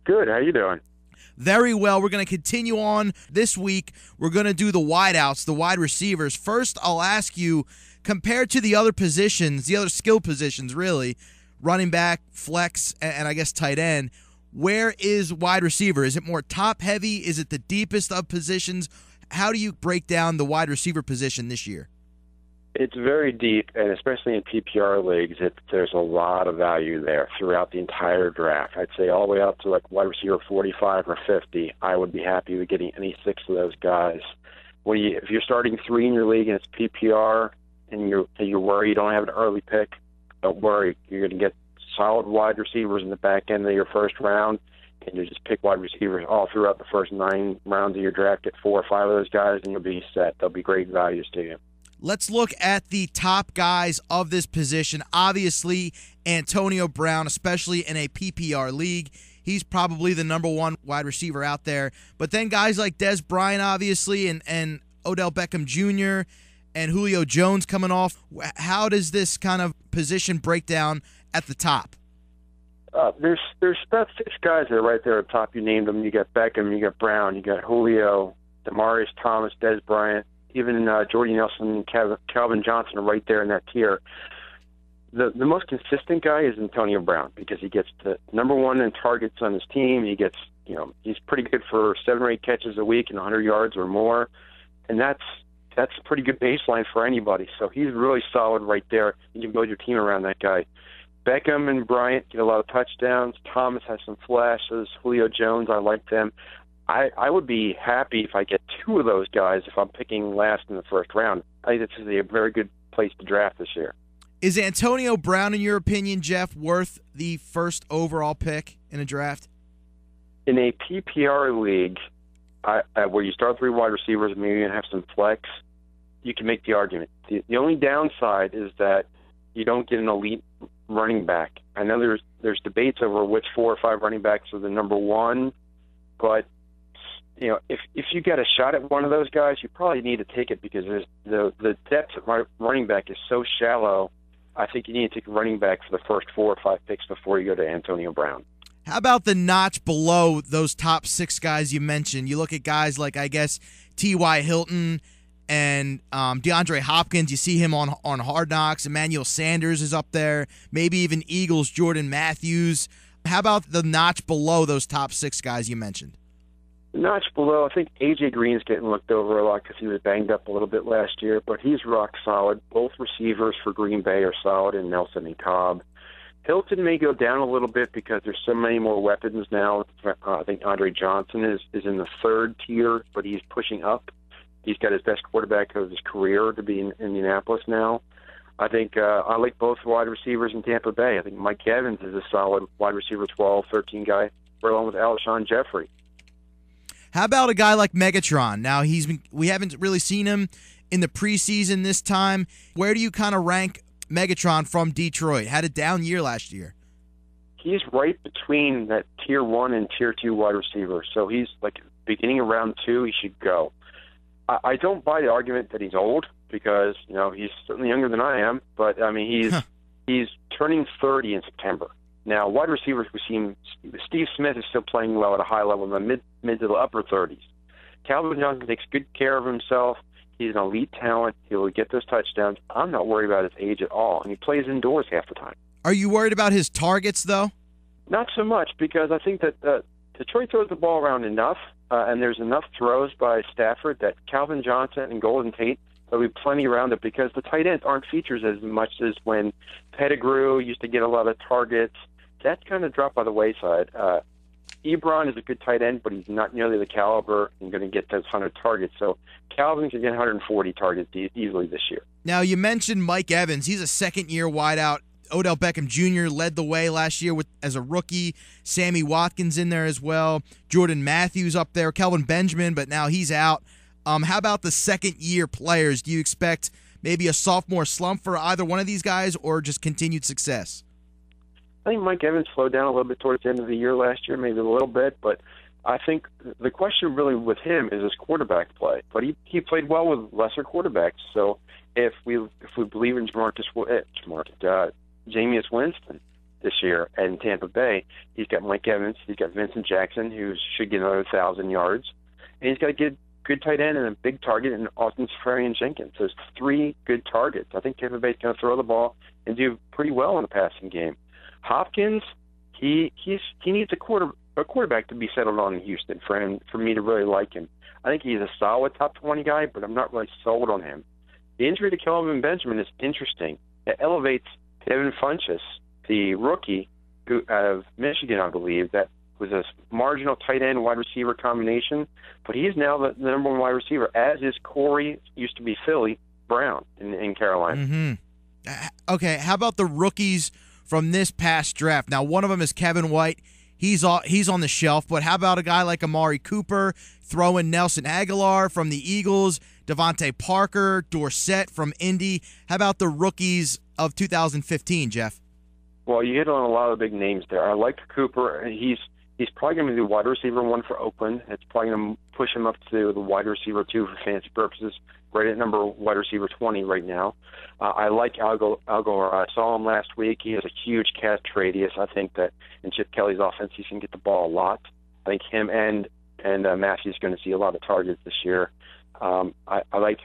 Good. How you doing? Very well. We're going to continue on this week. We're going to do the wideouts, the wide receivers. First, I'll ask you, compared to the other positions, the other skill positions, really, running back, flex, and I guess tight end, where is wide receiver? Is it more top-heavy? Is it the deepest of positions? How do you break down the wide receiver position this year? It's very deep, and especially in PPR leagues, there's a lot of value there throughout the entire draft. I'd say all the way up to like wide receiver 45 or 50. I would be happy with getting any 6 of those guys. If you're starting 3 in your league and it's PPR, and you're worried you don't have an early pick, don't worry. You're going to get solid wide receivers in the back end of your first round, and you just pick wide receivers all throughout the first 9 rounds of your draft. Get 4 or 5 of those guys, and you'll be set. They'll be great values to you. Let's look at the top guys of this position. Obviously, Antonio Brown, especially in a PPR league, he's probably the number 1 wide receiver out there. But then guys like Dez Bryant, obviously, and Odell Beckham Jr., and Julio Jones coming off. How does this kind of position break down at the top? There's about 6 guys that are right there at the top. You named them. You got Beckham, you got Brown, you got Julio, Demaryius Thomas, Dez Bryant, even Jordy Nelson and Calvin Johnson are right there in that tier. The most consistent guy is Antonio Brown because he gets the number 1 in targets on his team. He gets, he's pretty good for 7 or 8 catches a week and 100 yards or more, and that's a pretty good baseline for anybody. So he's really solid right there. You can build your team around that guy. Beckham and Bryant get a lot of touchdowns. Thomas has some flashes. Julio Jones, I like them. I would be happy if I get 2 of those guys if I'm picking last in the first round. I think this is a very good place to draft this year. Is Antonio Brown, in your opinion, Jeff, worth the first overall pick in a draft? In a PPR league, where you start 3 wide receivers, maybe you have some flex, you can make the argument. The only downside is that you don't get an elite running back. I know there's debates over which 4 or 5 running backs are the number 1, but if you get a shot at one of those guys, you probably need to take it because the depth of running back is so shallow. I think you need to take a running back for the first 4 or 5 picks before you go to Antonio Brown. How about the notch below those top 6 guys you mentioned? You look at guys like, I guess, T.Y. Hilton and DeAndre Hopkins. You see him on Hard Knocks. Emmanuel Sanders is up there. Maybe even Eagles' Jordan Matthews. How about the notch below those top 6 guys you mentioned? The notch below, I think A.J. Green's getting looked over a lot because he was banged up a little bit last year, but he's rock solid. Both receivers for Green Bay are solid in Nelson and Cobb. Hilton may go down a little bit because there's so many more weapons now. I think Andre Johnson is in the 3rd tier, but he's pushing up. He's got his best quarterback of his career to be in Indianapolis now. I think I like both wide receivers in Tampa Bay. I think Mike Evans is a solid wide receiver 12, 13 guy, right along with Alshon Jeffrey. How about a guy like Megatron? Now, we haven't really seen him in the preseason this time. Where do you kind of rank Megatron from Detroit? Had a down year last year. He's right between that tier 1 and tier 2 wide receiver. So he's like beginning of round 2, he should go. I don't buy the argument that he's old because, he's certainly younger than I am. But, I mean, he's turning 30 in September. Now, wide receivers, we see Steve Smith is still playing well at a high level in the mid to the upper 30s. Calvin Johnson takes good care of himself. He's an elite talent. He'll get those touchdowns. I'm not worried about his age at all, and he plays indoors half the time. Are you worried about his targets, though? Not so much, because I think that Detroit throws the ball around enough, and there's enough throws by Stafford that Calvin Johnson and Golden Tate, there'll be plenty around it because the tight ends aren't features as much as when Pettigrew used to get a lot of targets. That's kind of dropped by the wayside. Ebron is a good tight end, but he's not nearly the caliber and going to get those 100 targets. So Calvin can get 140 targets easily this year. Now, you mentioned Mike Evans. He's a second-year wideout. Odell Beckham Jr. led the way last year as a rookie. Sammy Watkins in there as well. Jordan Matthews up there. Kelvin Benjamin, but now he's out. How about the second-year players? Do you expect maybe a sophomore slump for either one of these guys or just continued success? I think Mike Evans slowed down a little bit towards the end of the year last year, maybe a little bit, but I think the question really with him is his quarterback play. But he played well with lesser quarterbacks. So if we believe in Jameis Winston, this year. And in Tampa Bay, he's got Mike Evans, he's got Vincent Jackson, who should get another 1,000 yards, and he's got a good tight end and a big target in Austin Seferian-Jenkins. So it's 3 good targets. I think Tampa Bay's going to throw the ball and do pretty well in the passing game. Hopkins, he needs a quarterback to be settled on in Houston for me to really like him. I think he's a solid top 20 guy, but I'm not really sold on him. The injury to Kelvin Benjamin is interesting. It elevates Devin Funchess, the rookie out of Michigan, I believe, that was a marginal tight end wide receiver combination, but he's now the number 1 wide receiver, as is Corey, used to be Philly, Brown in Carolina. Mm-hmm. Okay, how about the rookies from this past draft? Now, one of them is Kevin White. He's on the shelf, but how about a guy like Amari Cooper, throw in Nelson Aguilar from the Eagles, Devontae Parker, Dorsett from Indy? How about the rookies of 2015, Jeff? Well, you hit on a lot of the big names there. I like Cooper. He's probably going to be the wide receiver 1 for Oakland. It's probably going to push him up to the wide receiver 2 for fantasy purposes, right at number wide receiver 20 right now. I like Aguilar. I saw him last week. He has a huge catch radius. I think that in Chip Kelly's offense, he can get the ball a lot. I think him and Matthew's going to see a lot of targets this year. I like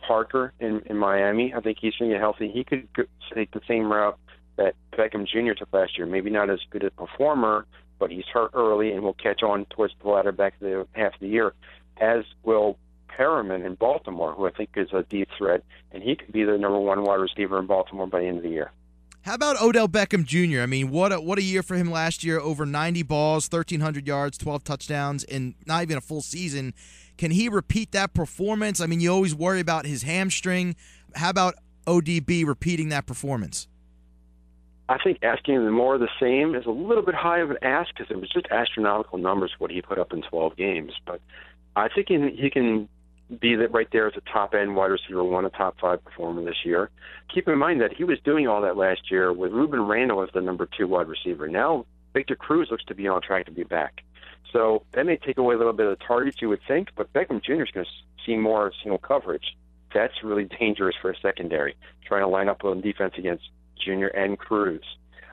Parker in Miami. I think he's going to get healthy. He could take the same route that Beckham Jr. took last year. Maybe not as good a performer, but he's hurt early and will catch on towards the latter back of the half of the year, as will Perriman in Baltimore, who I think is a deep threat, and he could be the number 1 wide receiver in Baltimore by the end of the year. How about Odell Beckham Jr.? I mean, what a year for him last year. Over 90 balls, 1,300 yards, 12 touchdowns, in not even a full season. Can he repeat that performance? I mean, you always worry about his hamstring. How about ODB repeating that performance? I think asking him more of the same is a little bit high of an ask because it was just astronomical numbers what he put up in 12 games. But I think he can be that right there as a top-end wide receiver 1, a top 5 performer this year. Keep in mind that he was doing all that last year with Ruben Randall as the number 2 wide receiver. Now Victor Cruz looks to be on track to be back. So that may take away a little bit of the targets you would think, but Beckham Jr. is going to see more single coverage. That's really dangerous for a secondary, trying to line up on defense against Jr. and Cruz.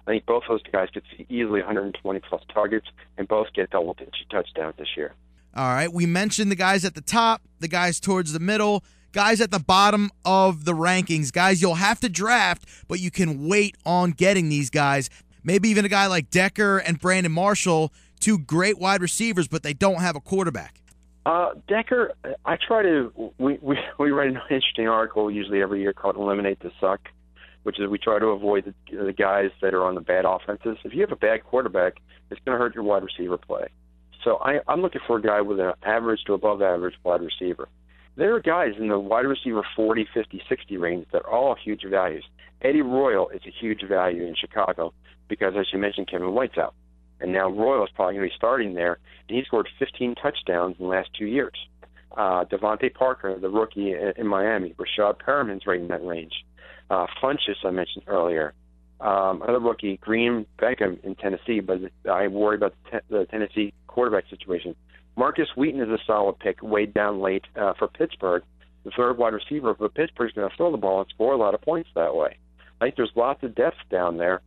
I think both those guys could see easily 120-plus targets and both get double-digit touchdowns this year. All right, we mentioned the guys at the top, the guys towards the middle, guys at the bottom of the rankings, guys you'll have to draft, but you can wait on getting these guys. Maybe even a guy like Decker and Brandon Marshall, 2 great wide receivers, but they don't have a quarterback. Decker, we write an interesting article usually every year called Eliminate the Suck, which is we try to avoid the guys that are on the bad offenses. If you have a bad quarterback, it's going to hurt your wide receiver play. So I'm looking for a guy with an average to above average wide receiver. There are guys in the wide receiver 40, 50, 60 range that are all huge values. Eddie Royal is a huge value in Chicago because, as you mentioned, Kevin White's out. And now Royal is probably going to be starting there, and he scored 15 touchdowns in the last 2 years. Devontae Parker, the rookie in Miami. Rashad Perriman's right in that range. Funchess, I mentioned earlier. Another rookie, Green Beckham in Tennessee, but I worry about the Tennessee quarterback situation. Marcus Wheaton is a solid pick, way down late for Pittsburgh. The 3rd wide receiver, but Pittsburgh's going to throw the ball and score a lot of points that way. I think there's lots of depth down there.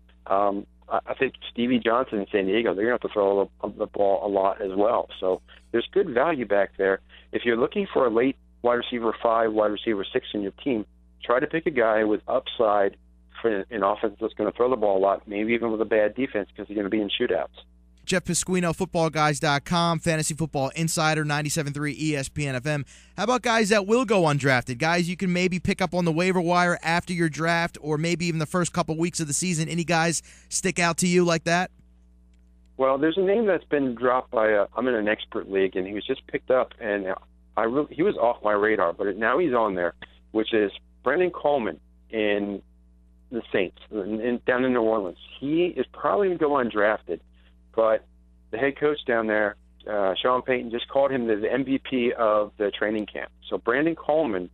I think Stevie Johnson in San Diego, they're going to have to throw the ball a lot as well. So there's good value back there. If you're looking for a late wide receiver 5, wide receiver 6 in your team, try to pick a guy with upside for an offense that's going to throw the ball a lot, maybe even with a bad defense because you're going to be in shootouts. Jeff Pasquino, footballguys.com, Fantasy Football Insider, 97.3 ESPN FM. How about guys that will go undrafted? Guys you can maybe pick up on the waiver wire after your draft or maybe even the first couple weeks of the season. Any guys stick out to you like that? Well, there's a name that's been dropped by I'm in an expert league, and he was just picked up, and he was off my radar, but now he's on there, which is Brendan Coleman in the Saints down in New Orleans. He is probably going to go undrafted. But the head coach down there, Sean Payton, just called him the MVP of the training camp. So Brandon Coleman,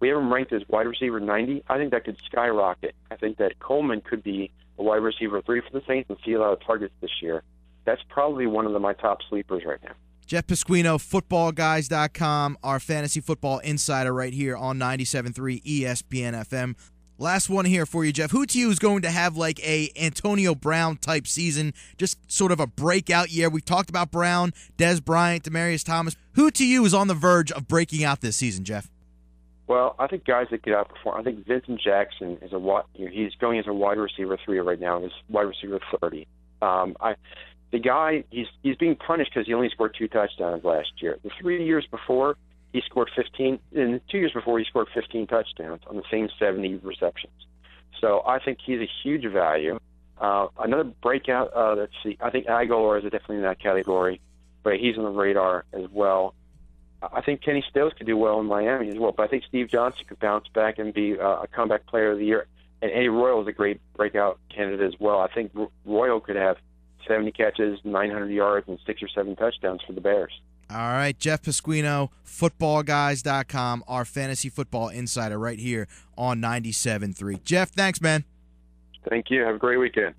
we have him ranked as wide receiver 90. I think that could skyrocket. I think that Coleman could be a wide receiver 3 for the Saints and see a lot of targets this year. That's probably one of my top sleepers right now. Jeff Pasquino, footballguys.com, our fantasy football insider right here on 97.3 ESPN FM. Last one here for you, Jeff. Who to you is going to have like a Antonio Brown type season, just sort of a breakout year? We've talked about Brown, Des Bryant, Demaryius Thomas. Who to you is on the verge of breaking out this season, Jeff? Well, I think guys that could outperform. I think Vincent Jackson is he's going as a wide receiver 3 right now. He's wide receiver 30. The guy, he's being punished because he only scored 2 touchdowns last year. The 3 years before, he scored 15. In 2 years before, he scored 15 touchdowns on the same 70 receptions. So I think he's a huge value. Another breakout, let's see, I think Aguilar is definitely in that category, but he's on the radar as well. I think Kenny Stills could do well in Miami as well, but I think Steve Johnson could bounce back and be a comeback player of the year. And Eddie Royal is a great breakout candidate as well. I think Royal could have 70 catches, 900 yards, and 6 or 7 touchdowns for the Bears. All right, Jeff Pasquino, footballguys.com, our fantasy football insider right here on 97.3. Jeff, thanks, man. Thank you. Have a great weekend.